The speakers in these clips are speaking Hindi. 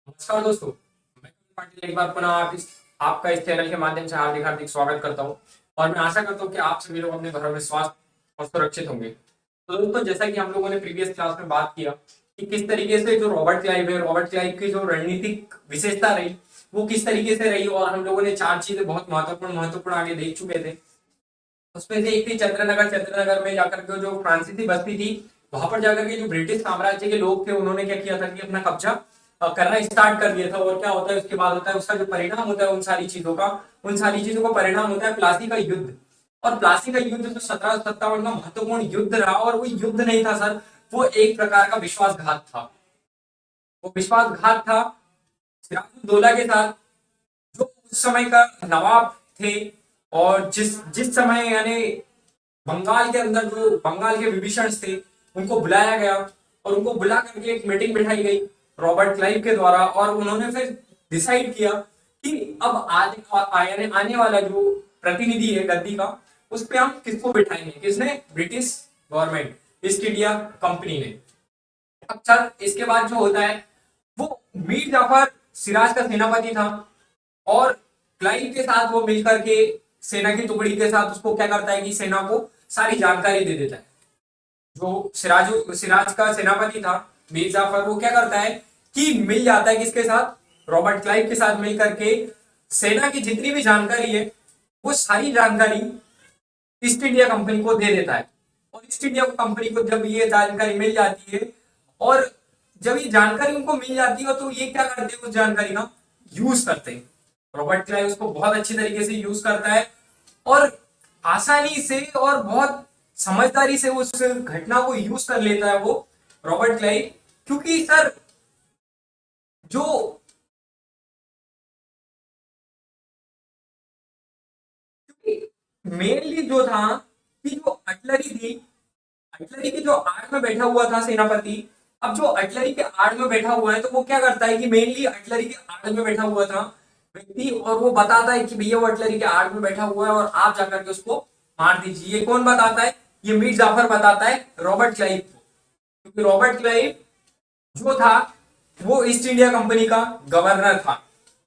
नमस्कार दोस्तों, मैं कपिल पाटिल एक बार पुनः आपका इस चैनल के माध्यम से हार्दिक हार्दिक स्वागत करता हूं और मैं आशा करता हूं कि आप सभी लोग अपने घरों में स्वास्थ्य और सुरक्षित होंगे। तो दोस्तों, जैसा कि हम लोगों ने प्रीवियस क्लास में बात किया कि किस तरीके से जो रॉबर्ट क्लाइव है, रॉबर्ट क्लाइव की जो रणनीतिक विशेषता रही वो किस तरीके से रही, और हम लोगों ने चार चीजें बहुत महत्वपूर्ण महत्वपूर्ण आगे देख चुके थे। उसमें से एक थी चंद्रनगर। चंद्रनगर में जाकर के जो फ्रांसीसी बस्ती थी, वहां पर जाकर के जो ब्रिटिश साम्राज्य के लोग थे उन्होंने क्या किया था कि अपना कब्जा करना स्टार्ट कर दिया था। और क्या होता है उसके बाद, होता है उसका जो परिणाम होता है उन सारी चीजों का परिणाम होता है प्लासी का युद्ध। और प्लासी का युद्ध जो 1757 का महत्वपूर्ण युद्ध रहा, और वो युद्ध नहीं था सर, वो एक प्रकार का विश्वासघात था। वो विश्वासघात था सिराजुद्दौला के साथ, जो उस समय का नवाब थे। और जिस जिस समय यानी बंगाल के अंदर जो बंगाल के विभीषण थे उनको बुलाया गया, और उनको बुला करके एक मीटिंग बिठाई गई रॉबर्ट क्लाइव के द्वारा। और उन्होंने फिर डिसाइड किया कि अब यानी आने वाला जो प्रतिनिधि है गद्दी का, उस पे हम किसको बिठाएंगे। किसने? British government, east India company ने। अब सर इसके बाद जो होता है, वो मीर जाफर सिराज का सेनापति था, और क्लाइव के साथ वो मिलकर के सेना की टुकड़ी के साथ उसको क्या करता है कि सेना को सारी जानकारी दे देता है। जो सिराज का सेनापति था मीर जाफर, वो क्या करता है कि मिल जाता है किसके साथ? रॉबर्ट क्लाइव के साथ मिल करके सेना की जितनी भी जानकारी है वो सारी जानकारी ईस्ट इंडिया कंपनी को दे देता है। और ईस्ट इंडिया कंपनी को जब ये जानकारी मिल जाती है, और जब ये जानकारी उनको मिल जाती है, तो ये क्या करते हैं, उस जानकारी का यूज करते हैं। रॉबर्ट क्लाइव उसको बहुत अच्छी तरीके से यूज करता है, और आसानी से और बहुत समझदारी से उस घटना को यूज कर लेता है वो रॉबर्ट क्लाइव। क्योंकि सर जो मेनली जो था कि जो अटलरी थी, अटलरी की जो आड़ में बैठा हुआ था सेनापति। अब जो अटलरी के आड़ में बैठा हुआ है, तो वो क्या करता है कि मेनली अटलरी के आड़ में बैठा हुआ था व्यक्ति, और वो बताता है कि भैया वो अटलरी के आड़ में बैठा हुआ है और आप जाकर के उसको मार दीजिए। ये कौन बताता है? ये मीर जाफर बताता है रॉबर्ट क्लाइव को। क्योंकि रॉबर्ट क्लाइव जो था वो ईस्ट इंडिया कंपनी का गवर्नर था,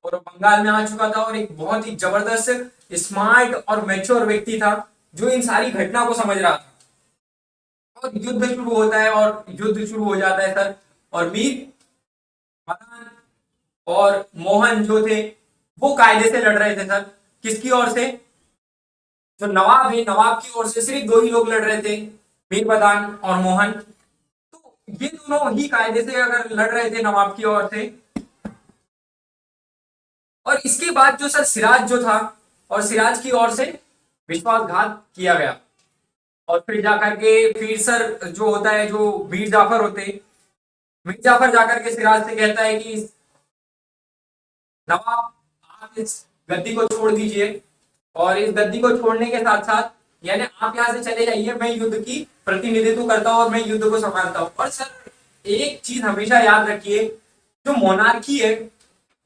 और बंगाल में आ चुका था, और एक बहुत ही जबरदस्त स्मार्ट और मैच्योर व्यक्ति था जो इन सारी घटना को समझ रहा था। और युद्ध शुरू होता है, और युद्ध शुरू हो जाता है सर। और मीर मदन और मोहन जो थे वो कायदे से लड़ रहे थे सर। किसकी ओर से? जो नवाब है, नवाब की ओर से सिर्फ दो ही लोग लड़ रहे थे, मीर मदान और मोहन। तो ये दोनों ही कायदे से अगर लड़ रहे थे नवाब की ओर से। और इसके बाद जो सर सिराज जो था, और सिराज की ओर से विश्वासघात किया गया। और फिर जाकर के फिर सर जो होता है, जो मीर जाफर होते, मीर जाफर जाकर के सिराज से कहता है कि नवाब, आप इस गद्दी को छोड़ दीजिए, और इस गद्दी को छोड़ने के साथ साथ यानी आप यहां से चले जाइए, मैं युद्ध की प्रतिनिधित्व करता हूं और मैं युद्ध को संभालता हूं। और सर एक चीज हमेशा याद रखिए, जो मोनार्की है,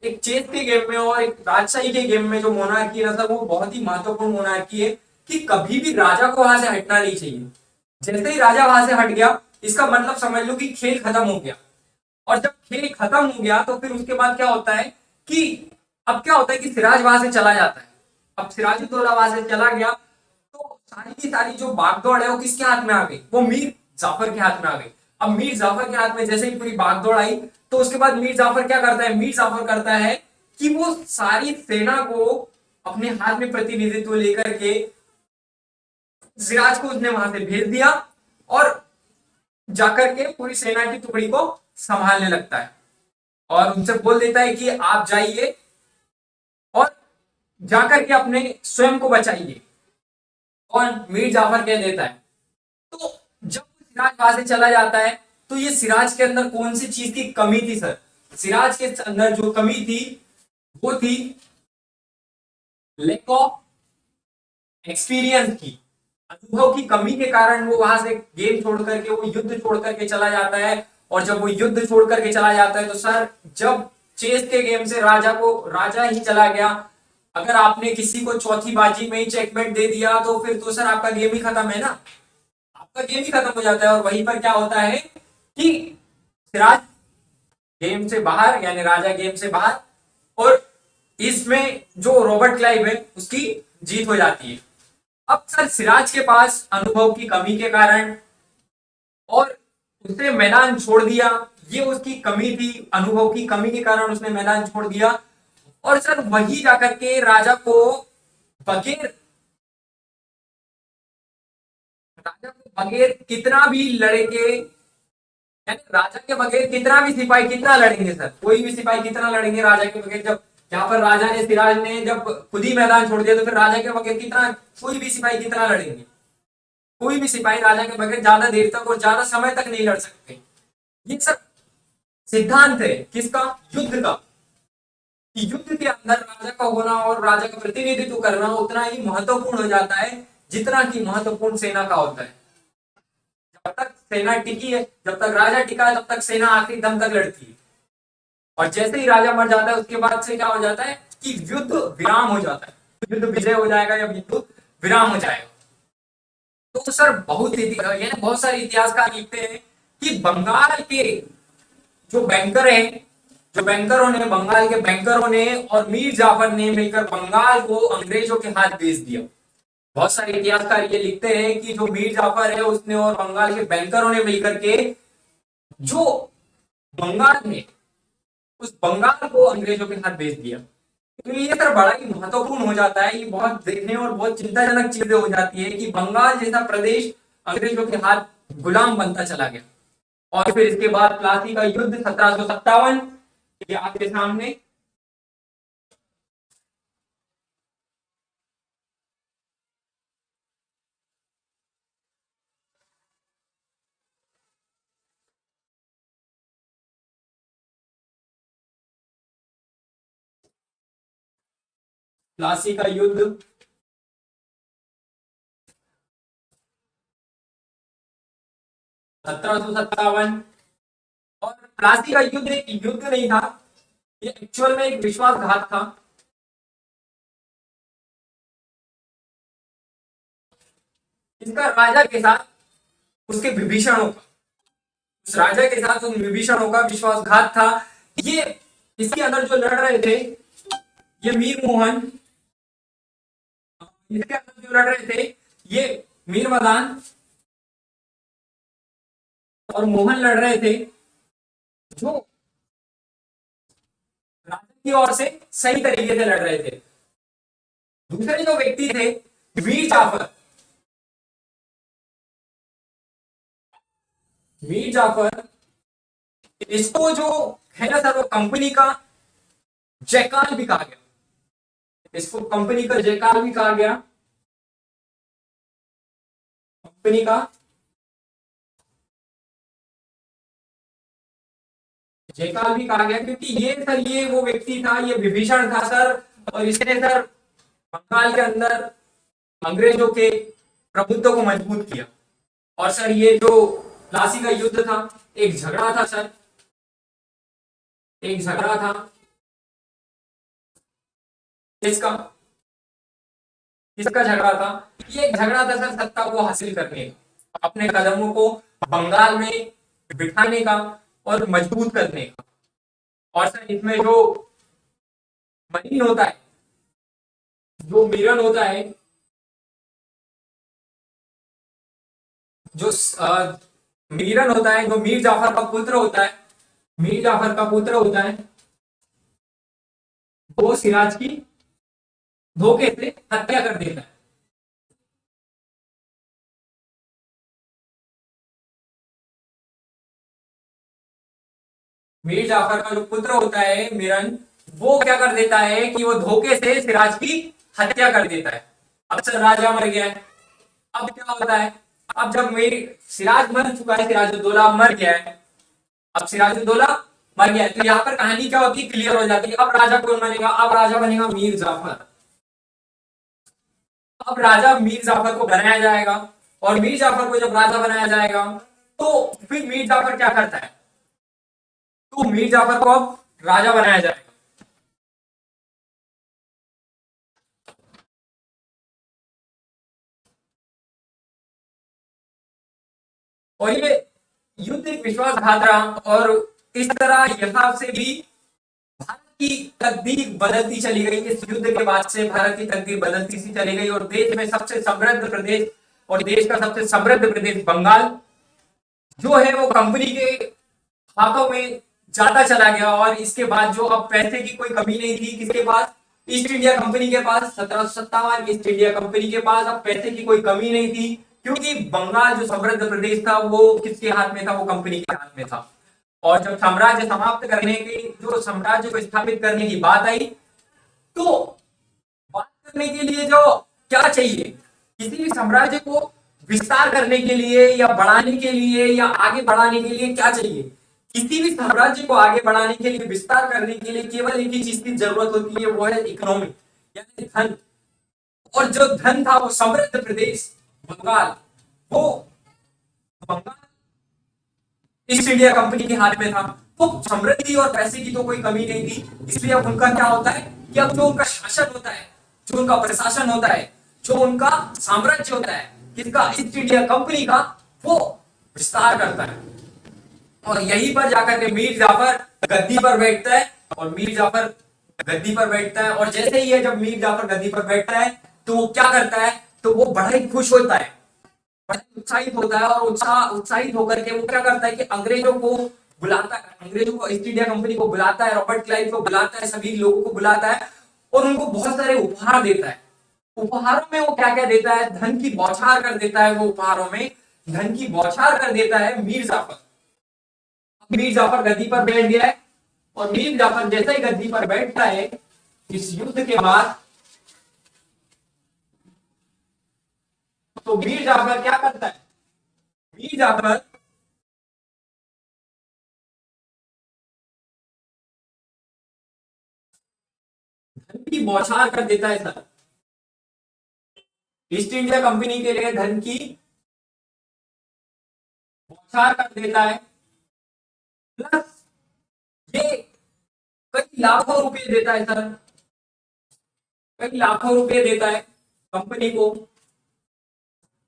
एक चेस के गेम में और एक राजशाही के गेम में जो मोनार्की है ना सर, वो बहुत ही महत्वपूर्ण मोनार्की है कि कभी भी राजा को वहां से हटना नहीं चाहिए। जैसे ही राजा वहां से हट गया, इसका मतलब समझ लो कि खेल खत्म हो गया। और जब खेल खत्म हो गया, तो फिर उसके बाद क्या होता है कि अब क्या होता है कि सिराज वहां से चला जाता है। अब सिराजुद्दौला वहां से चला गया, तो सारी की सारी जो बागदौड़ है वो किसके हाथ में आ गई? वो मीर जाफर के हाथ में आ गई। अब मीर जाफर के हाथ में जैसे ही पूरी बागदौड़ आई, तो उसके बाद मीर जाफर क्या करता है? मीर जाफर करता है कि वो सारी सेना को अपने हाथ में प्रतिनिधित्व लेकर के सिराज को उसने वहां से भेज दिया, और जाकर के पूरी सेना की टुकड़ी को संभालने लगता है, और उनसे बोल देता है कि आप जाइए और जाकर के अपने स्वयं को बचाइए। और मीर जाफर कह देता है। तो जब सिराज वहां से चला जाता है, तो ये सिराज के अंदर कौन सी चीज की कमी थी सर? सिराज के अंदर जो कमी थी वो थी लैक ऑफ एक्सपीरियंस की, अनुभव की कमी के कारण वो वहां से गेम छोड़ करके, वो युद्ध छोड़ करके चला जाता है। और जब वो युद्ध छोड़ करके चला जाता है, तो सर जब चेस के गेम से राजा ही चला गया, अगर आपने किसी को चौथी बाजी में ही चेकमेट दे दिया, तो फिर तो सर आपका गेम ही खत्म है ना, आपका गेम ही खत्म हो जाता है। और वहीं पर क्या होता है कि सिराज गेम से बाहर, यानी राजा गेम से बाहर, और इसमें जो रॉबर्ट क्लाइव है उसकी जीत हो जाती है। अब सर सिराज के पास अनुभव की कमी के कारण और उसने मैदान छोड़ दिया, ये उसकी कमी थी, अनुभव की कमी के कारण उसने मैदान छोड़ दिया। और सर वही जाकर के बगैर राजा को बगैर कितना भी लड़े के, यानी राजा के बगैर कितना भी सिपाही कितना लड़ेंगे सर, कोई भी सिपाही कितना लड़ेंगे राजा के बगैर, जब यहाँ पर राजा ने सिराज ने जब खुद ही मैदान छोड़ दिया तो फिर राजा के बगैर कितना, कोई भी सिपाही कितना लड़ेंगे, कोई भी सिपाही राजा के बगैर ज्यादा देर तक और ज्यादा समय तक नहीं लड़ सकते। ये सर सिद्धांत है किसका, युद्ध का। युद्ध के अंदर राजा का होना और राजा का प्रतिनिधित्व करना उतना ही महत्वपूर्ण हो जाता है जितना कि महत्वपूर्ण सेना का होता है। जब तक सेना टिकी है, जब तक राजा टिका है, तब तक सेना आखिरी दम तक लड़ती है। और जैसे ही राजा मर जाता है उसके बाद से क्या हो जाता है कि युद्ध विराम हो जाता है, युद्ध विजय हो जाएगा या युद्ध विराम हो जाएगा। तो सर बहुत सारे इतिहासकार लिखते हैं कि बंगाल के जो बैंकर हैं, जो बैंकरों ने, बंगाल के बैंकरों ने और मीर जाफर ने मिलकर बंगाल को अंग्रेजों के हाथ बेच दिया। बहुत सारे इतिहासकार ये लिखते हैं कि जो मीर जाफर है उसने और बंगाल के बैंकरों ने मिलकर के जो बंगाल में उस बंगाल को अंग्रेजों के हाथ बेच दिया। तो ये सर बड़ा ही महत्वपूर्ण हो जाता है, ये बहुत देखने और बहुत चिंताजनक चीजें हो जाती है कि बंगाल जैसा प्रदेश अंग्रेजों के हाथ गुलाम बनता चला गया। और फिर इसके बाद प्लासी का युद्ध 1757, ये आपके सामने। प्लासी का युद्ध 1757। और प्लासी का युद्ध एक युद्ध नहीं था, ये एक्चुअल में एक विश्वासघात था। इसका राजा के साथ उसके विभीषणों का, उस राजा के साथ उन विभीषणों का विश्वासघात था। ये इसके अंदर जो लड़ रहे थे, ये मीर मोहन, इसके अंदर जो लड़ रहे थे ये मीर मदान और मोहन लड़ रहे थे, जो राजा की ओर से सही तरीके से लड़ रहे थे। दूसरे जो व्यक्ति थे मीर जाफर, मीर जाफर, इसको जो है ना सर वो कंपनी का जयकाल भी कहा गया, इसको कंपनी का जयकाल भी कहा गया, कंपनी का जयकाल भी कहा गया, क्योंकि ये सर ये वो व्यक्ति था, ये विभीषण था सर, और इसने सर बंगाल के अंदर अंग्रेजों के प्रभुत्व को मजबूत किया। और सर ये जो प्लासी का युद्ध था एक झगड़ा था सर, एक झगड़ा था इसका, किसका झगड़ा था, ये एक झगड़ा था सर सत्ता को हासिल करने का, अपने कदमों को बंगाल में बिठाने का और मजबूत करने का। और सर इसमें जो मरीन होता है, जो मीरन होता है, जो मीरन होता है, जो मीर जाफर का पुत्र होता है, मीर जाफर का पुत्र होता है, वो सिराज की धोखे से हत्या कर देता है। मीर जाफर का जो पुत्र होता है मिरन, वो क्या कर देता है कि वो धोखे से सिराज की हत्या कर देता है। अब सर राजा मर गया है, अब क्या होता है, अब जब मेरी सिराज मर चुका है, सिराजुद्दौला मर गया है, अब सिराजुद्दौला मर गया है, तो यहाँ पर कहानी क्या होती है, क्लियर हो जाती है। अब राजा कौन बनेगा, अब राजा बनेगा मीर जाफर। अब राजा मीर जाफर को बनाया जाएगा, और मीर जाफर को जब राजा बनाया जाएगा तो फिर मीर जाफर क्या करता है, तो मीर जाफर को अब राजा बनाया जाएगा। और ये युद्ध एक विश्वासघात रहा, और इस तरह यहाँ से भी भारत की तकदीर बदलती चली गई। इस युद्ध के बाद से भारत की तकदीर बदलती सी चली गई और देश में सबसे समृद्ध प्रदेश और देश का सबसे समृद्ध प्रदेश बंगाल जो है वो कंपनी के हाथों में जाता चला गया। और इसके बाद जो अब पैसे की कोई कमी नहीं थी किसके पास, ईस्ट इंडिया कंपनी के पास। 1757 ईस्ट इंडिया कंपनी के पास अब पैसे की कोई कमी नहीं थी, क्योंकि बंगाल जो समृद्ध प्रदेश था वो किसके हाथ में था, वो कंपनी के हाथ में था। और जब साम्राज्य समाप्त करने की, जो साम्राज्य को स्थापित करने की बात आई, तो बात करने के लिए जो क्या चाहिए, किसी भी साम्राज्य को विस्तार करने के लिए या बढ़ाने के लिए या आगे बढ़ाने के लिए क्या चाहिए, किसी भी साम्राज्य को आगे बढ़ाने के लिए, विस्तार करने के लिए केवल एक ही चीज की जरूरत होती है, वो है इकोनॉमी यानी धन। और जो धन था वो समृद्ध प्रदेश बंगाल, वो बंगाल ईस्ट इंडिया कंपनी के हाथ में था। तो समृद्धि और पैसे की तो कोई कमी नहीं थी, इसलिए अब उनका क्या होता है कि अब जो उनका शासन होता है, जो उनका प्रशासन होता है, जो उनका साम्राज्य होता है किसका, ईस्ट इंडिया कंपनी का, वो विस्तार करता है। और यहीं पर जाकर के मीर जाफर गद्दी पर बैठता है। और मीर जाफर गद्दी पर बैठता है और जैसे ही है जब मीर जाफर गद्दी पर बैठता है तो वो क्या करता है, तो वो बड़ा ही खुश होता है, उत्साहित होता है। और उत्साहित होकर के वो क्या करता है कि अंग्रेजों को बुलाता है, अंग्रेजों को, ईस्ट इंडिया कंपनी को बुलाता है, रॉबर्ट क्लाइव को बुलाता है, सभी लोगों को बुलाता है और उनको बहुत सारे उपहार देता है। उपहारों में वो क्या क्या देता है, धन की बौछार कर देता है। वो उपहारों में धन की बौछार कर देता है मीर जाफर। मीर जाफर गद्दी पर बैठ गया है और मीर जाफर जैसे ही गद्दी पर बैठता है इस युद्ध के बाद, तो मीर जाफर क्या करता है, मीर जाफर धन की बौछार कर देता है सर, ईस्ट इंडिया कंपनी के लिए धन की बौछार कर देता है। प्लस ये कई लाखों रुपए देता है सर, कई लाखों रुपए देता है कंपनी को,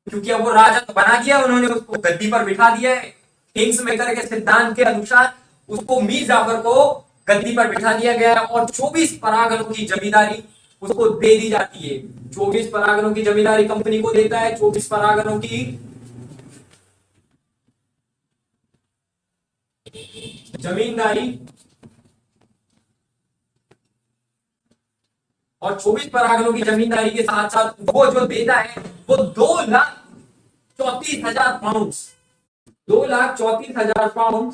क्योंकि अब वो राजा तो बना दिया उन्होंने, उसको गद्दी पर बिठा दिया है। किंग्स मेकर के सिद्धांत के अनुसार उसको मीर जाफर को गद्दी पर बिठा दिया गया है और 24 परागणों की जमींदारी उसको दे दी जाती है। 24 परागणों की जमींदारी कंपनी को देता है, 24 परागणों की जमींदारी, और 24 परागणों की जमींदारी के साथ साथ वो जो देता है वो 2,34,000 पाउंड, 2,34,000 पाउंड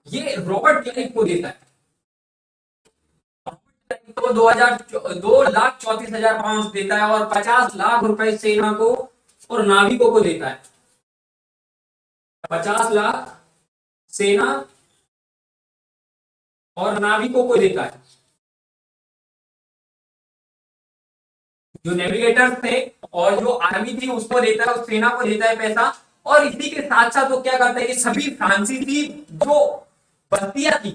ये रॉबर्ट क्लाइव को देता है। तो 2,34,000 पाउंड देता है और 50 लाख रुपए सेना को और नाविकों को देता है। 50 लाख सेना और नाविकों को देता है, जो नेविगेटर थे और जो आर्मी थी उसको देता है, उस सेना को देता है पैसा। और इसी के साथ साथ वो क्या करता है कि सभी फ्रांसीसी जो बस्तियां थी,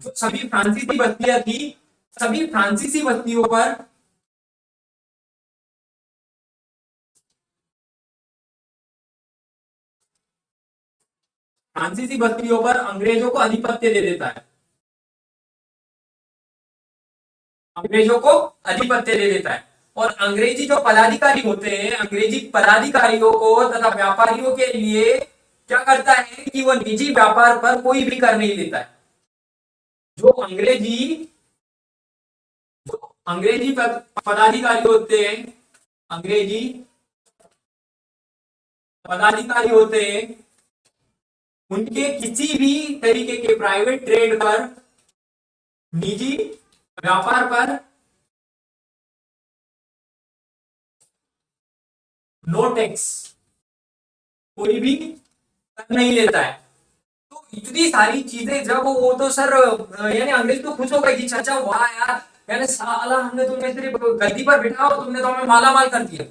जो सभी फ्रांसीसी बस्तियां थी, सभी फ्रांसीसी बस्तियों पर अंग्रेजों को आधिपत्य दे देता है, अंग्रेजों को आधिपत्य दे देता है। और अंग्रेजी जो पदाधिकारी होते हैं, अंग्रेजी पदाधिकारियों को तथा व्यापारियों के लिए क्या करता है कि वो निजी व्यापार पर कोई भी कर नहीं देता है। जो अंग्रेजी पदाधिकारी होते हैं, अंग्रेजी पदाधिकारी होते हैं, उनके किसी भी तरीके के प्राइवेट ट्रेड पर, निजी व्यापार पर नो टैक्स, कोई भी कर नहीं लेता है। तो इतनी सारी चीजें जब वो तो सर यानी अंग्रेज तो खुश हो गए कि चाचा वाह यार, यानी साला हमने तुम्हें सिर्फ गद्दी पर बिठा और तुमने तो हमें माला माल कर दिया।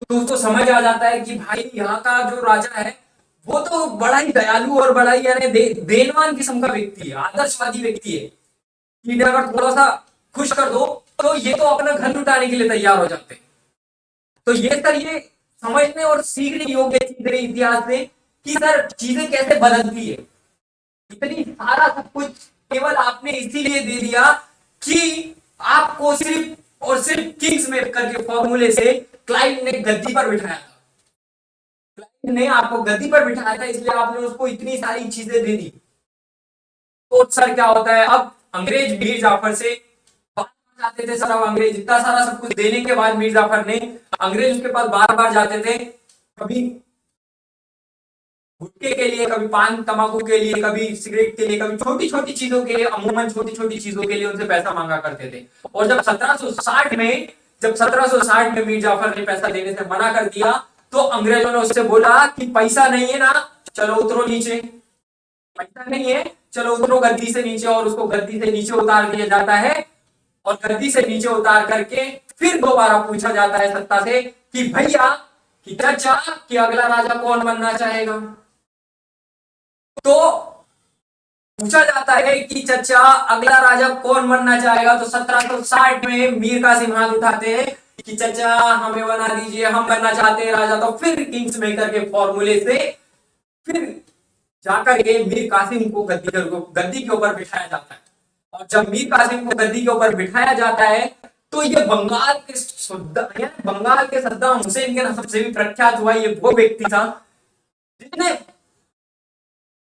तो उसको समझ आ जाता है कि भाई यहाँ का जो राजा है वो तो बड़ा ही दयालु और बड़ा ही यानी देनवान किस्म का व्यक्ति है, आदर्शवादी व्यक्ति है कि अगर थोड़ा सा खुश कर दो तो ये तो अपना घर लुटाने के लिए तैयार हो जाते हैं। तो ये सर ये समझने और सीखने योग्य चीज रही इतिहास से कि सर चीजें कैसे बदलती है। इतनी सारा सब कुछ केवल आपने इसीलिए दे दिया कि आपको सिर्फ और सिर्फ किंग्स मेकर के फॉर्मूले से क्लाइव ने गद्दी पर बिठाया था। क्लाइव ने आपको गद्दी पर बिठाया था, इसलिए आपने उसको इतनी सारी चीजें दे दी। तो सर क्या होता है, अब अंग्रेज मीर जाफर से जाते थे सर। अब अंग्रेज इतना सारा सब कुछ देने के बाद मीर जाफर ने, अंग्रेज उसके पास बार बार जाते थे, कभी गुटखे के लिए, कभी पान तंबाकू के लिए, कभी सिगरेट के लिए, कभी छोटी छोटी चीजों के लिए, अमूमन छोटी छोटी चीजों के लिए उनसे पैसा मांगा करते थे। और जब 1760 में मीर जाफर ने पैसा देने से मना कर दिया, तो अंग्रेजों ने उससे बोला कि पैसा नहीं है ना, चलो उतरो नीचे। पैसा नहीं है, चलो उतरो गद्दी से नीचे। और उसको गद्दी से नीचे उतार दिया जाता है, और गद्दी से नीचे उतार करके फिर दोबारा पूछा जाता है सत्ता से कि भैया, कि चाचा, कि अगला राजा कौन बनना चाहेगा। तो पूछा जाता है कि चचा अगला राजा कौन बनना चाहेगा। तो 1760 में मीर कासिम हाथ उठाते हैं कि चचा हमें बना दीजिए, हम बनना चाहते हैं राजा। तो फिर किंग्स मेकर के फॉर्मूले से फिर जाकर के मीर कासिम को गद्दी के ऊपर बिठाया जाता है। और जब मीर कासिम को गद्दी के ऊपर बिठाया जाता है, तो ये बंगाल के सद्दाम हुसैन के नाम सबसे भी प्रख्यात हुआ ये वो व्यक्ति था जिसने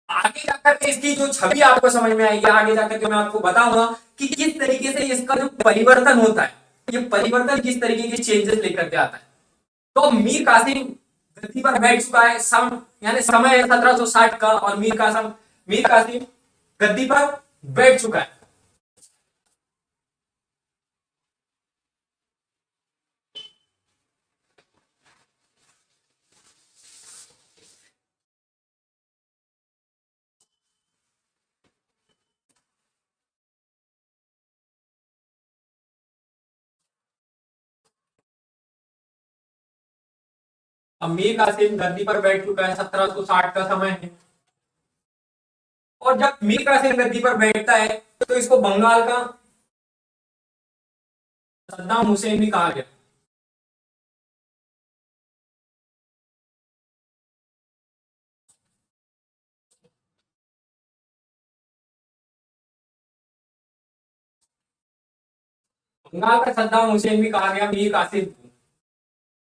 आगे जाकर के इसकी जो छवि आपको समझ में आएगी, आगे जाकर के मैं आपको बताऊंगा कि किस तरीके से इसका जो परिवर्तन होता है, ये परिवर्तन किस तरीके के चेंजेस लेकर के आता है। तो मीर कासिम गद्दी पर बैठ चुका है, यानी समय है 1760 का, और मीर कासिम गद्दी पर बैठ चुका है। अब मीर कासिम गद्दी पर बैठ चुका है, 1760 का समय है। और जब मीर कासिम गद्दी पर बैठता है, तो इसको बंगाल का सद्दाम हुसैन भी कहा गया। बंगाल का सद्दाम हुसैन भी कहा गया मीर कासिम को।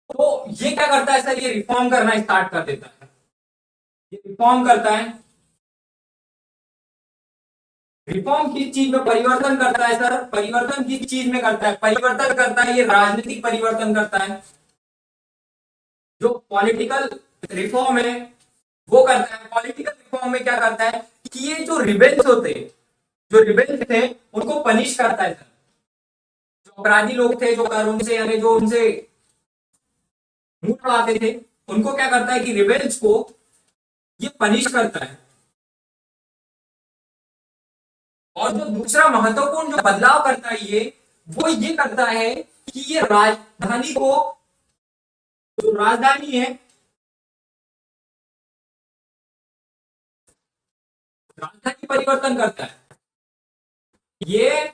तो ये क्या करता है सर, ये रिफॉर्म करना स्टार्ट कर देता है। ये रिफॉर्म करता है। रिफॉर्म किस चीज में परिवर्तन करता है सर, परिवर्तन किस चीज में करता है, परिवर्तन करता है ये राजनीतिक परिवर्तन करता है। जो पॉलिटिकल रिफॉर्म है वो करता है। पॉलिटिकल रिफॉर्म में क्या करता है कि ये जो रिबेल्स होते, जो रिबेल्स थे, उनको पनिश करता है सर। जो अपराधी लोग थे, जो कर उनसे, यानी जो उनसे मुंह उड़ाते थे, उनको क्या करता है कि रिबेल्स को ये पनिश करता है। और जो दूसरा महत्वपूर्ण जो बदलाव करता है ये, वो ये करता है कि ये राजधानी को, जो राजधानी है, राजधानी परिवर्तन करता है। ये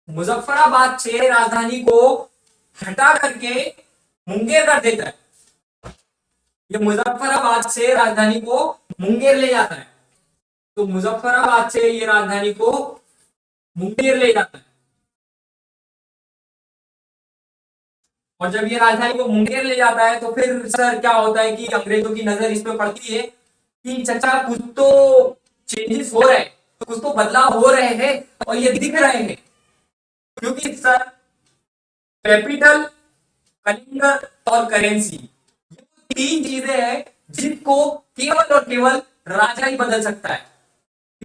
मुजफ्फराबाद से राजधानी को हटा करके मुंगेर कर देता है। ये मुजफ्फराबाद से राजधानी को मुंगेर ले जाता है। तो मुजफ्फराबाद से ये राजधानी को मुंगेर ले जाता है। और जब ये राजधानी को मुंगेर ले जाता है, तो फिर सर क्या होता है कि अंग्रेजों की नजर इस पे पड़ती है कि चचा कुछ तो चेंजेस हो रहे हैं, कुछ तो बदलाव हो रहे हैं, और ये दिख रहे हैं। क्योंकि सर कैपिटल, कलिंगर और करेंसी, तीन चीजें हैं जिसको केवल और केवल राजा ही बदल सकता है।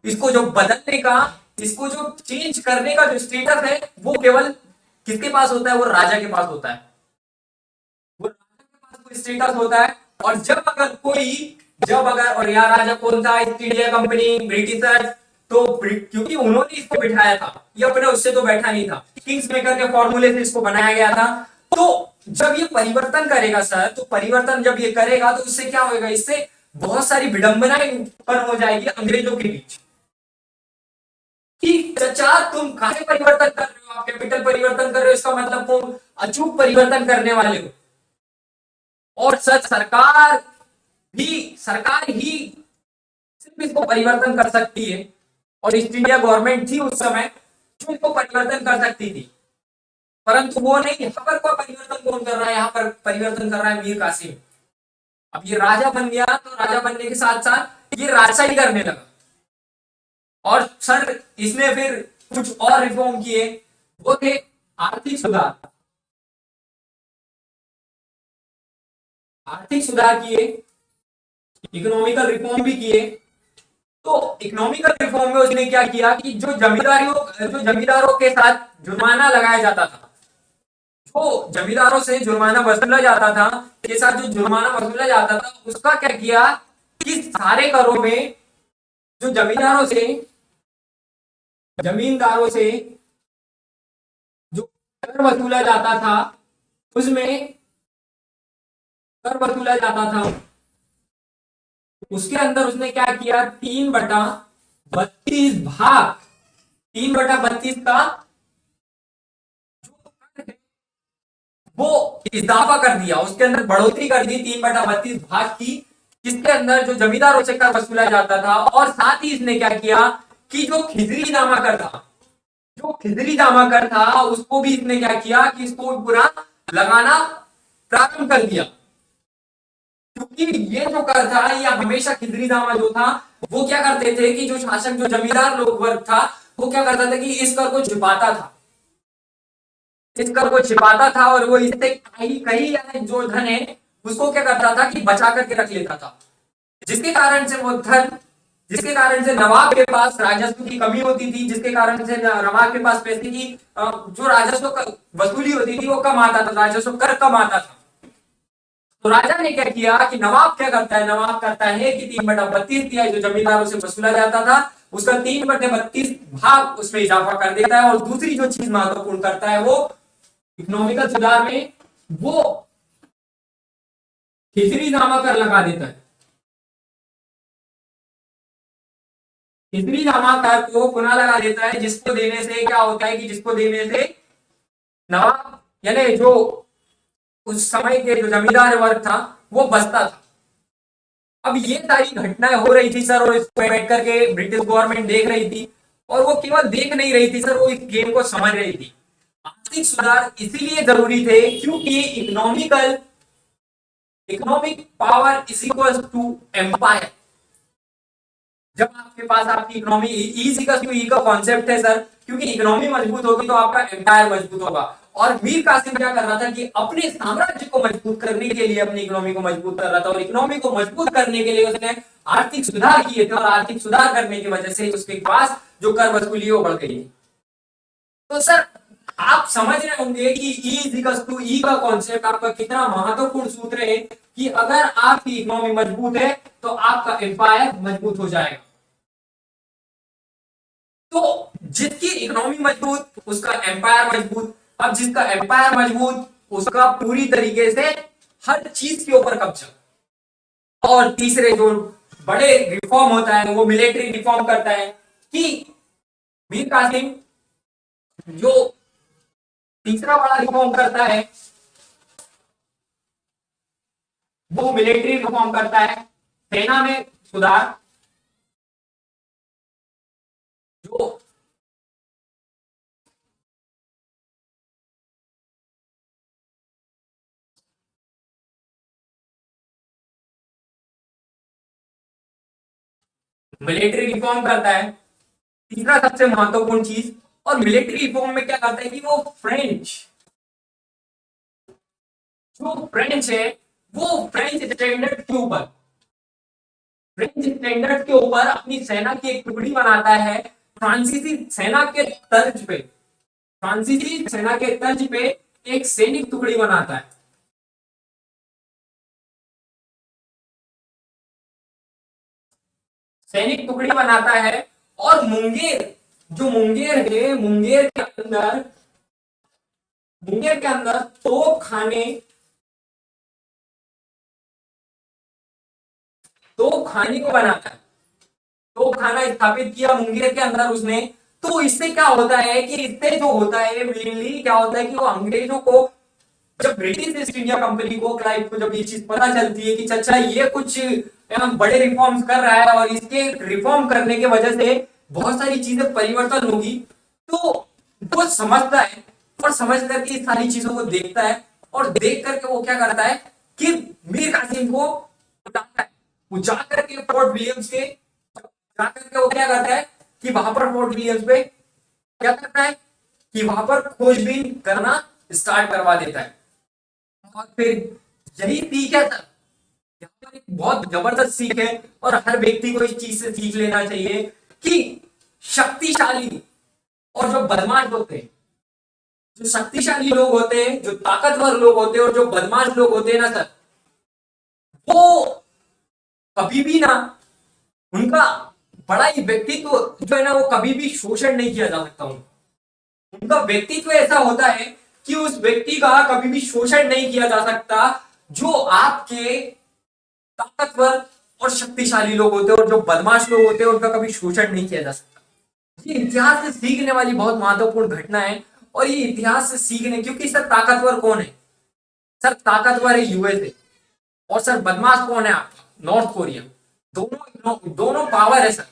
इसको जो बदलने का, इसको जो चेंज करने का जो स्टेटस है, वो केवल किसके पास होता है, वो राजा के पास होता है। वो राजा के पास कोई स्टेटस होता है। और जब अगर और यहाँ राजा कौन था, ईस्ट इंडिया कंपनी, ब्रिटिशर्स। तो क्योंकि उन्होंने इसको बिठाया था, ये अपने उससे तो बैठा नहीं था, किंग्स मेकर के फॉर्मूले से इसको बनाया गया था। तो जब ये परिवर्तन करेगा सर, तो परिवर्तन जब ये करेगा, तो इससे क्या होगा, इससे बहुत सारी विडंबनाएं उत्पन्न हो जाएगी अंग्रेजों के बीच कि चचा तुम काहे परिवर्तन कर रहे हो, आप कैपिटल परिवर्तन कर रहे हो, इसका मतलब तुम अचूक परिवर्तन करने वाले हो। और सर सरकार ही सिर्फ इसको परिवर्तन कर सकती है, और ईस्ट इंडिया गवर्नमेंट थी उस समय जो इसको परिवर्तन कर सकती थी, परंतु वो नहीं। यहाँ पर कोई परिवर्तन कौन कर रहा है? यहाँ पर परिवर्तन कर रहा है मीर कासिम। अब ये राजा बन गया, तो राजा बनने के साथ साथ ये राजशाही करने लगा, और सर इसने फिर कुछ और रिफॉर्म किए, वो थे आर्थिक सुधार। आर्थिक सुधार किए, इकोनॉमिकल रिफॉर्म भी किए। तो इकोनॉमिकल रिफॉर्म में उसने क्या किया कि जो जमींदारों के साथ जुर्माना लगाया जाता था, जो जमींदारों से जुर्माना वसूला जाता था, के साथ जो जुर्माना वसूला जाता था, उसका क्या किया कि सारे करों में जो जमींदारों से जो कर वसूला जाता था, उसमें कर वसूला जाता था, उसके अंदर उसने क्या किया, 3/32 भाग, 3/32 का वो इजाफा कर दिया, उसके अंदर बढ़ोतरी कर दी 3/32 भाग की, जिसके अंदर जो जमींदारों से कर वसूला जाता था। और साथ ही इसने क्या किया कि जो खिजरी दामा कर था, उसको भी इसने क्या किया कि इसको पूरा लगाना प्रारंभ कर दिया। क्योंकि ये जो कर था, ये हमेशा खिजरी दामा जो था, वो क्या करते थे कि जो शासक, जो जमींदार लोग वर्ग था, वो क्या करता था कि इस कर को छिपाता था, और वो इससे कहीं जो धन है उसको क्या करता था कि बचा करके रख लेता था, जिसके कारण से नवाब के पास राजस्व की कमी होती थी, जिसके कारण से नवाब के पास पैसे की जो राजस्व वसूली होती थी वो कम आता था, राजस्व कर कम आता था। तो राजा ने क्या किया कि नवाब करता है कि 3/32 दिया, जो जमींदारों से वसूला जाता था उसका 3/32 भाग उसमें इजाफा कर देता है। और दूसरी जो चीज महत्वपूर्ण करता है, वो इकोनॉमिकल सुधार में वो खिचड़ी नामा कर लगा देता है। खिचड़ी नामा कर को पुनः लगा देता है, जिसको देने से क्या होता है कि जिसको देने से नवाब यानी जो उस समय के जो जमींदार वर्ग था वो बचता था। अब ये सारी घटनाएं हो रही थी सर, और इसको बैठ करके ब्रिटिश गवर्नमेंट देख रही थी, और वो केवल देख नहीं रही थी सर, वो इस गेम को समझ रही थी। आर्थिक सुधार इसीलिए जरूरी थे क्योंकि economic power is equal to empire. जब आपके पास आपकी इकोनॉमी ई का कॉन्सेप्ट है सर, क्योंकि इकोनॉमी मजबूत होगी तो आपका एम्पायर मजबूत होगा। और मीर कासिम क्या कर रहा था कि अपने साम्राज्य को मजबूत करने के लिए अपनी इकोनॉमी को मजबूत कर रहा था, और इकोनॉमी को मजबूत करने के लिए उसने आर्थिक सुधार किए थे, और आर्थिक सुधार करने की वजह से उसके पास जो कर वसूली वो बढ़ गई। तो सर आप समझ रहे होंगे कि ई का कॉन्सेप्ट आपका कितना महत्वपूर्ण सूत्र है कि अगर आपकी इकोनॉमी मजबूत है तो आपका एम्पायर मजबूत हो जाएगा। तो जिसकी इकोनॉमी मजबूत उसका एम्पायर मजबूत। अब जिसका एम्पायर मजबूत उसका पूरी तरीके से हर चीज के ऊपर कब्जा। और तीसरे जो बड़े रिफॉर्म होता है वो मिलिट्री रिफॉर्म करता है, कि मीर कासिम जो तीसरा बड़ा रिफॉर्म करता है वो मिलिट्री रिफॉर्म करता है, सेना में सुधार। जो मिलिट्री रिफॉर्म करता है, तीसरा सबसे महत्वपूर्ण चीज। और मिलिट्री रिफॉर्म में क्या करता है कि वो फ्रेंच है वो फ्रेंच स्टैंडर्ड के ऊपर अपनी सेना की एक टुकड़ी बनाता है, फ्रांसीसी सेना के तर्ज पे एक सैनिक टुकड़ी बनाता है। सैनिक टुकड़ी बनाता है, और मुंगेर है, मुंगेर के अंदर तोप खाने को बनाता है, तोप खाना स्थापित किया मुंगेर के अंदर उसने। तो इससे क्या होता है कि इससे जो होता है मेनली क्या होता है कि वो अंग्रेजों को जब ब्रिटिश ईस्ट इंडिया कंपनी को क्लाइव को जब ये चीज पता चलती है कि चाचा ये कुछ बड़े रिफॉर्म्स कर रहा है और इसके रिफॉर्म करने की वजह से बहुत सारी चीजें परिवर्तन होगी, तो वो समझता है और समझ करके इस सारी चीजों को देखता है और देख करके वो क्या करता है कि मीर कासिम को बुलाता है। वो जा करके फोर्ट विलियम्स के जा करके वो क्या करता है कि वहां पर फोर्ट विलियम्स पे क्या करता है कि वहां पर खोजबीन करना स्टार्ट करवा देता है। और फिर यही सीख है सर, यहाँ पर एक बहुत जबरदस्त सीख है और हर व्यक्ति को इस चीज से सीख लेना चाहिए कि शक्तिशाली और जो बदमाश होते हैं, जो शक्तिशाली लोग होते हैं, जो ताकतवर लोग होते हैं और जो बदमाश लोग होते हैं ना सर, वो कभी भी ना उनका बड़ा ही व्यक्तित्व जो है ना वो कभी भी शोषण नहीं किया जा सकता। उनका व्यक्तित्व ऐसा होता है कि उस व्यक्ति का कभी भी शोषण नहीं किया जा सकता जो आपके ताकतवर और शक्तिशाली लोग होते हैं, और जो बदमाश लोग होते हैं उनका कभी शोषण नहीं किया जा सकता। ये इतिहास से सीखने वाली बहुत महत्वपूर्ण घटना है। और ये इतिहास से सीखने, क्योंकि सर ताकतवर कौन है? सर ताकतवर है यूएसए, और सर बदमाश कौन है? आपका नॉर्थ कोरिया। दोनों दोनों पावर है सर,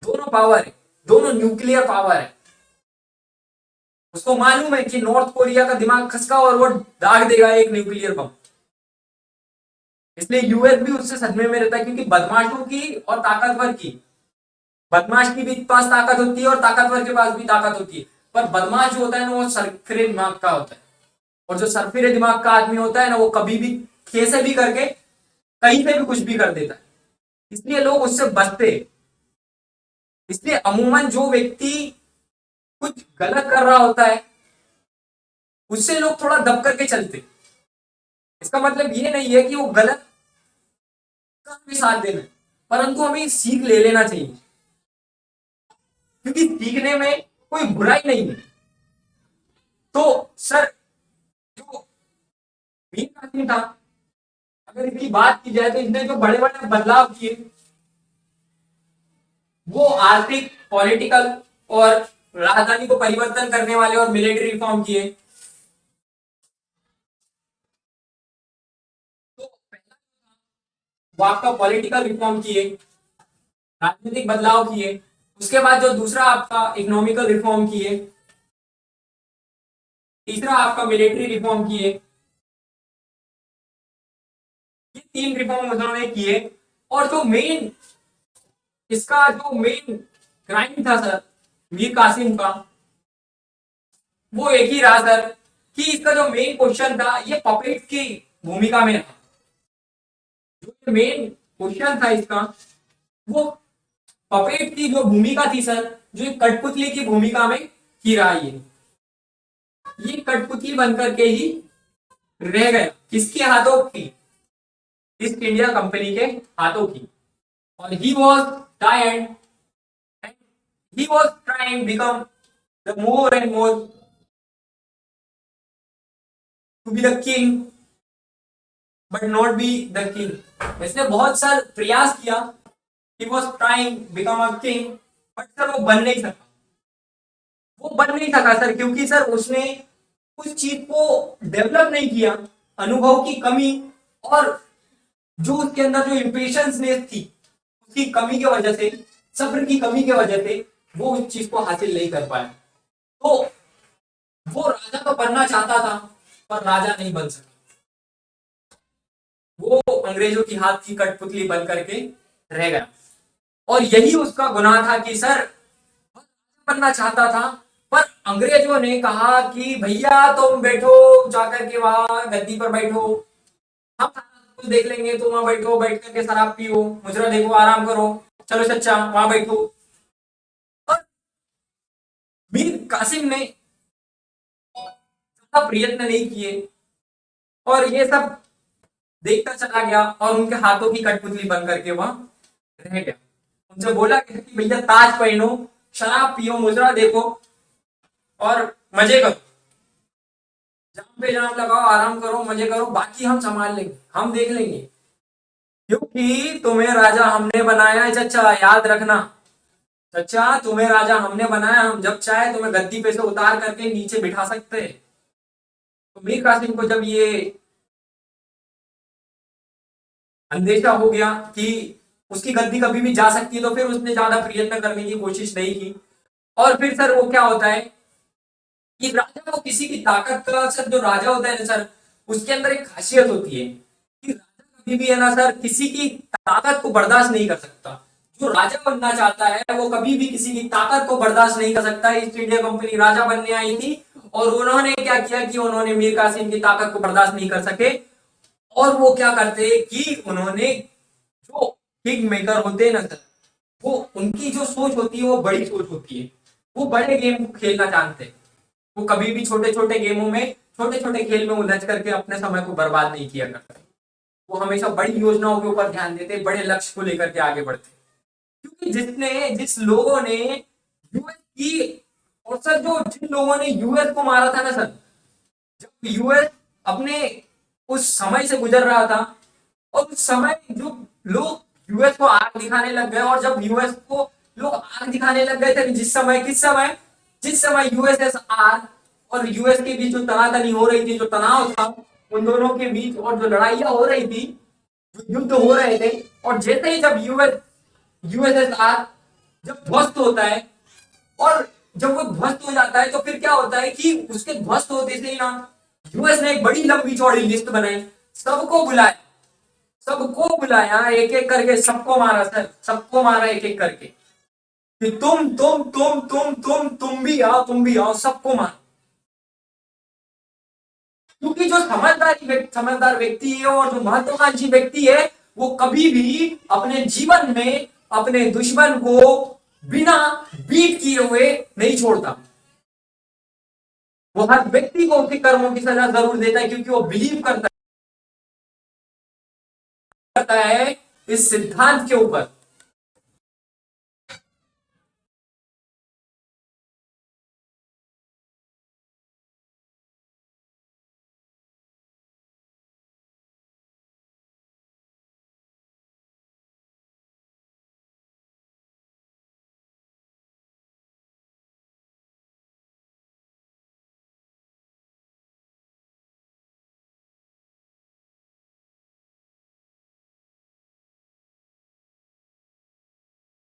दोनों पावर है, दोनों न्यूक्लियर पावर है। उसको मालूम है कि नॉर्थ कोरिया का दिमाग खसका और वो दाग देगा एक न्यूक्लियर बम। इसलिए यूएस भी उससे सदमे में रहता है, क्योंकि बदमाशों की और ताकतवर की, बदमाश की भी पास ताकत होती है और ताकतवर के पास भी ताकत होती है, पर बदमाश जो होता है ना वो सरफिरे दिमाग का होता है, और जो सरफिरे दिमाग का आदमी होता है ना वो कभी भी कैसे भी करके कहीं से भी कुछ भी कर देता है। इसलिए लोग उससे बचते हैं। इसलिए अमूमन जो व्यक्ति कुछ गलत कर रहा होता है उससे लोग थोड़ा दब करके चलते। इसका मतलब ये नहीं है कि वो गलत का भी साथ देना, परंतु हमें सीख ले लेना चाहिए, क्योंकि सीखने में कोई बुराई नहीं है। तो सर जो मीर कासिम था, अगर इसकी बात की जाए तो इसने जो बड़े बड़े बदलाव किए वो आर्थिक, पॉलिटिकल और राजधानी को परिवर्तन करने वाले और मिलिट्री रिफॉर्म किए। तो पहला वो आपका पॉलिटिकल रिफॉर्म किए, राजनीतिक बदलाव किए। उसके बाद जो दूसरा आपका इकोनॉमिकल रिफॉर्म किए, तीसरा आपका मिलिट्री रिफॉर्म किए। ये तीन रिफॉर्म उन्होंने किए। और जो मेन इसका जो मेन क्राइम था सर मीर कासिम का, वो एक ही रहा सर कि इसका जो मेन क्वेश्चन था ये पपेट की भूमिका में रहा। जो मेन क्वेश्चन था इसका वो पपेट की जो भूमिका थी सर, जो एक कठपुतली की भूमिका में ही रहा। ये कठपुतली बनकर के ही रह गया। किसके हाथों की? ईस्ट इंडिया कंपनी के हाथों की। और he was tired and he was trying become the more and more to be the king but not be the king. इसने बहुत सारा प्रयास किया, he was trying become a king, but sir वो बन नहीं सका। वो बन नहीं सका सर, क्योंकि सर उसने उस चीज को डेवलप नहीं किया। अनुभव की कमी और जो उसके अंदर जो इम्पेशंसनेस थी उसकी कमी की वजह से, सब्र की कमी की वजह से वो उस चीज को हासिल नहीं कर पाया। तो वो राजा तो बनना चाहता था पर राजा नहीं बन सका। वो अंग्रेजों की हाथ की कठपुतली बन करके रह गया। और यही उसका गुनाह था कि सर बनना चाहता था, पर अंग्रेजों ने कहा कि भैया तुम बैठो जाकर के वहां गद्दी पर बैठो, हम कुछ देख लेंगे, तुम वहां बैठो, बैठ करके शराब पियो, मुजरा देखो, आराम करो, चलो चचा वहां बैठो। और मीर कासिम ने ज्यादा प्रयत्न नहीं किए और ये सब देखता चला गया और उनके हाथों की कठपुतली बन करके वहां रह गया। उनसे बोला कि भैया ताज पहनो, शराब पियो, मुजरा देखो और मजे करो, जाम पे जाम लगाओ, आराम करो, मजे करो, बाकी हम संभाल लेंगे, हम देख लेंगे, क्योंकि तुम्हें राजा हमने बनाया है चचा, याद रखना चचा, तुम्हें राजा हमने बनाया, हम जब चाहे तुम्हें गद्दी पे से उतार करके नीचे बिठा सकते हैं। तो मीर कासिम को जब ये अंदेशा हो गया कि उसकी गद्दी कभी भी जा सकती है, तो फिर उसने ज्यादा प्रयत्न करने की कोशिश नहीं की। और फिर सर वो क्या होता है कि राजा को किसी की ताकत का, सर जो राजा होता है ना सर, उसके अंदर एक खासियत होती है कि राजा कभी भी है ना सर किसी की ताकत को बर्दाश्त नहीं कर सकता। जो राजा बनना चाहता है वो कभी भी किसी की ताकत को बर्दाश्त नहीं कर सकता। ईस्ट इंडिया कंपनी राजा बनने आई थी और उन्होंने क्या किया कि उन्होंने मीर कासिम की ताकत को बर्दाश्त नहीं कर सके, और वो क्या करते कि उन्होंने, जो किंग मेकर होते हैं ना सर, वो उनकी जो सोच होती है वो बड़ी सोच होती है। वो बड़े गेम खेलना जानते हैं। वो कभी भी छोटे छोटे गेमों में, छोटे छोटे खेल में उलझ करके अपने समय को बर्बाद नहीं किया करते। वो हमेशा बड़ी योजनाओं के ऊपर ध्यान देते, बड़े लक्ष्य को लेकर के आगे बढ़ते। क्योंकि जिस लोगों ने यूएस की, और सर जो जिन लोगों ने यूएस को मारा था ना सर, जब यूएस अपने उस समय से गुजर रहा था, और उस समय जो लोग यूएस को आग दिखाने लग गए, और जब यूएस को लोग आग दिखाने लग गए थे, जिस समय, किस समय, जिस समय यूएसएसआर और यूएस के बीच जो तनातनी हो रही थी, जो तनाव था उन दोनों के बीच, और जो लड़ाइयां हो रही थी, जो युद्ध हो रहे थे, और जैसे ही जब यूएसएसआर जब ध्वस्त होता है, और जब वो ध्वस्त हो जाता है, तो फिर क्या होता है कि उसके ध्वस्त होते से ही ना यूएस ने एक बड़ी लंबी चौड़ी लिस्ट बनाई, सबको बुलाया, सबको बुलाया, एक एक करके सबको मारा सर, सबको मारा एक एक करके कि तुम भी आओ, तुम भी आओ, सबको मार। क्योंकि जो समझदार व्यक्ति है और जो महत्वाकांक्षी व्यक्ति है, वो कभी भी अपने जीवन में अपने दुश्मन को बिना बीट किए हुए नहीं छोड़ता। वो हर व्यक्ति को उसके कर्मों की सजा जरूर देता है, क्योंकि वो बिलीव करता है इस सिद्धांत के ऊपर